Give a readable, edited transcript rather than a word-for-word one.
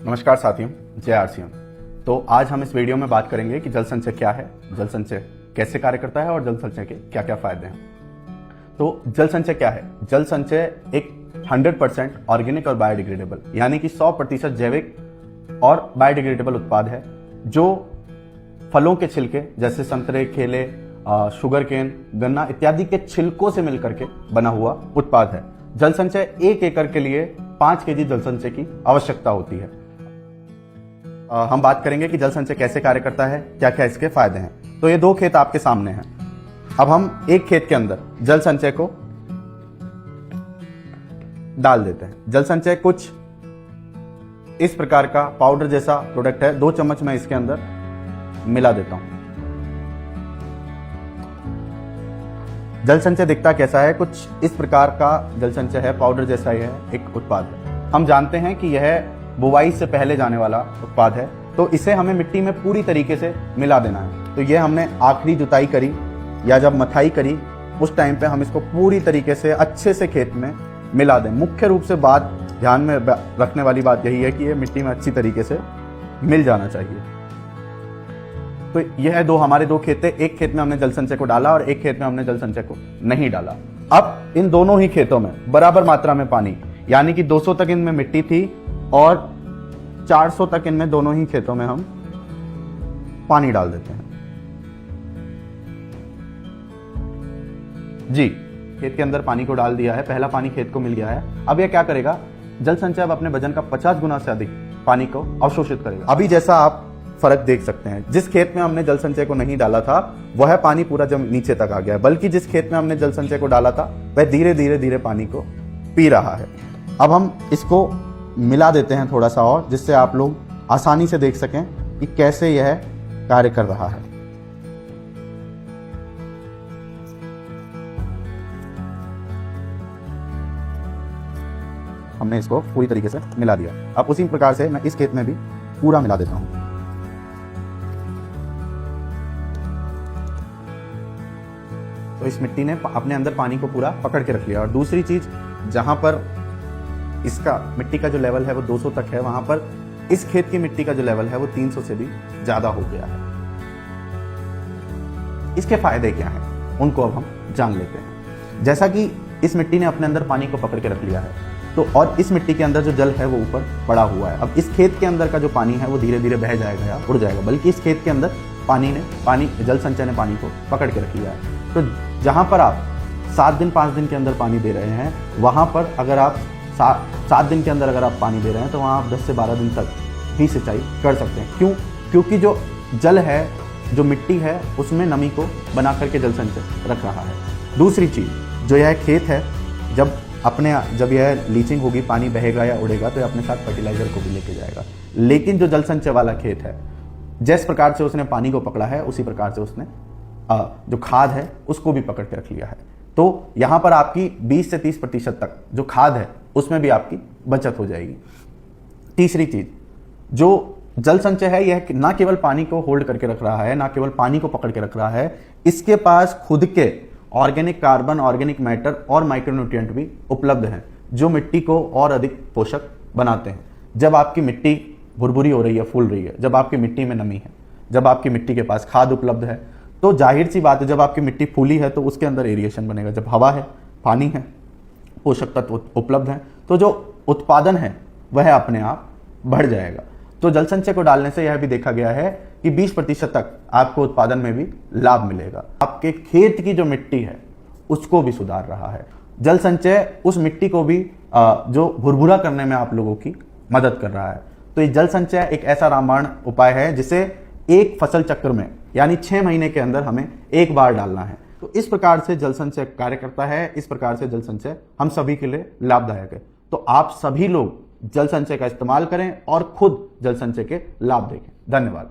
नमस्कार साथियों, जय आरसीएम। तो आज हम इस वीडियो में बात करेंगे कि जल संचय क्या है, जल संचय कैसे कार्य करता है और जल संचय के क्या क्या फायदे हैं। तो जल संचय क्या है? जल संचय एक 100% ऑर्गेनिक और बायोडिग्रेडेबल यानी कि 100% जैविक और बायोडिग्रेडेबल उत्पाद है जो फलों के छिलके जैसे संतरे, केले, शुगर केन, गन्ना इत्यादि के छिलकों से मिलकर के बना हुआ उत्पाद है। जल संचय 1 एकड़ के लिए 5 केजी जल संचय की आवश्यकता होती है। हम बात करेंगे कि जल संचय कैसे कार्य करता है, क्या क्या इसके फायदे हैं। तो ये 2 खेत आपके सामने हैं। अब हम एक खेत के अंदर जल संचय को डाल देते हैं। जल संचय कुछ इस प्रकार का पाउडर जैसा प्रोडक्ट है। 2 चम्मच मैं इसके अंदर मिला देता हूं। जल संचय दिखता कैसा है? कुछ इस प्रकार का जल संचय है, पाउडर जैसा यह एक उत्पाद है। हम जानते हैं कि यह बुवाई से पहले जाने वाला उत्पाद है, तो इसे हमें मिट्टी में पूरी तरीके से मिला देना है। तो यह हमने आखिरी जुताई करी या जब मथाई करी उस टाइम पे हम इसको पूरी तरीके से अच्छे से खेत में मिला दें। मुख्य रूप से बात ध्यान में रखने वाली बात यही है कि यह मिट्टी में अच्छी तरीके से मिल जाना चाहिए। तो यह हमारे 2 खेत थे। एक खेत में हमने जल संचय को डाला और एक खेत में हमने जल संचय को नहीं डाला। अब इन दोनों ही खेतों में बराबर मात्रा में पानी, यानी कि 200 तक इनमें मिट्टी थी और 400 तक इनमें दोनों ही खेतों में हम पानी डाल देते हैं। जी, खेत के अंदर पानी को डाल दिया है। पहला पानी खेत को मिल गया है। अब यह क्या करेगा? जल संचय अब अपने वजन का 50 गुना से अधिक पानी को अवशोषित करेगा। अभी जैसा आप फर्क देख सकते हैं, जिस खेत में हमने जल संचय को नहीं डाला था वह पानी पूरा जब नीचे तक आ गया है, बल्कि जिस खेत में हमने जल संचय को डाला था वह धीरे धीरे पानी को पी रहा है। अब हम इसको मिला देते हैं थोड़ा सा और, जिससे आप लोग आसानी से देख सकें कि कैसे यह कार्य कर रहा है। हमने इसको पूरी तरीके से मिला दिया। अब उसी प्रकार से मैं इस खेत में भी पूरा मिला देता हूं। तो इस मिट्टी ने अपने अंदर पानी को पूरा पकड़ के रख लिया। और दूसरी चीज, जहां पर इसका मिट्टी का जो लेवल है वो 200 तक है, वहां पर इस खेत की मिट्टी का जो लेवल है वो 300 से भी ज्यादा हो गया है। इसके फायदे क्या हैं उनको अब हम जान लेते हैं। जैसा कि इस मिट्टी ने अपने अंदर पानी को पकड़ के रख लिया है, तो और इस मिट्टी के अंदर जो जल है वो ऊपर पड़ा हुआ है। अब इस खेत के अंदर का जो पानी है वो धीरे धीरे बह जाएगा या उड़ जाएगा, बल्कि इस खेत के अंदर जल संचय ने पानी को पकड़ के रख लिया है। तो जहां पर आप 7 दिन 5 दिन के अंदर पानी दे रहे हैं, वहां पर अगर आप 7 दिन के अंदर अगर आप पानी दे रहे हैं तो वहां आप 10 से 12 दिन तक ही सिंचाई कर सकते हैं। क्यों? क्योंकि जो जल है, जो मिट्टी है, उसमें नमी को बना करके जल संचय रख रहा है। दूसरी चीज, जो यह खेत है, जब यह लीचिंग होगी, पानी बहेगा या उड़ेगा तो यह अपने साथ फर्टिलाइजर को भी लेके जाएगा। लेकिन जो जल संचय वाला खेत है, जिस प्रकार से उसने पानी को पकड़ा है उसी प्रकार से उसने जो खाद है उसको भी पकड़ के रख लिया है। तो यहां पर आपकी 20 से 30% तक जो खाद है उसमें भी आपकी बचत हो जाएगी। तीसरी चीज, जो जल संचय है, यह ना केवल पानी को होल्ड करके रख रहा है, ना केवल पानी को पकड़ के रख रहा है, इसके पास खुद के ऑर्गेनिक कार्बन, ऑर्गेनिक मैटर और माइक्रोन्यूट्रिएंट भी उपलब्ध हैं जो मिट्टी को और अधिक पोषक बनाते हैं। जब आपकी मिट्टी भुरभुरी हो रही है, फूल रही है, जब आपकी मिट्टी में नमी है, जब आपकी मिट्टी के पास खाद उपलब्ध है, तो जाहिर सी बात है जब आपकी मिट्टी फूली है तो उसके अंदर एरिएशन बनेगा। जब हवा है, पानी है, पोषक तत्व उपलब्ध है, तो जो उत्पादन है वह अपने आप बढ़ जाएगा। तो जल संचय को डालने से यह भी देखा गया है कि 20% तक आपको उत्पादन में भी लाभ मिलेगा। आपके खेत की जो मिट्टी है उसको भी सुधार रहा है। जल संचय उस मिट्टी को भी जो भुरभुरा करने में आप लोगों की मदद कर रहा है। तो ये जल संचय एक ऐसा रामबाण उपाय है जिसे एक फसल चक्र में यानी 6 महीने के अंदर हमें एक बार डालना है। तो इस प्रकार से जल संचय कार्य करता है। इस प्रकार से जल संचय हम सभी के लिए लाभदायक है। तो आप सभी लोग जल संचय का इस्तेमाल करें और खुद जल संचय के लाभ देखें। धन्यवाद।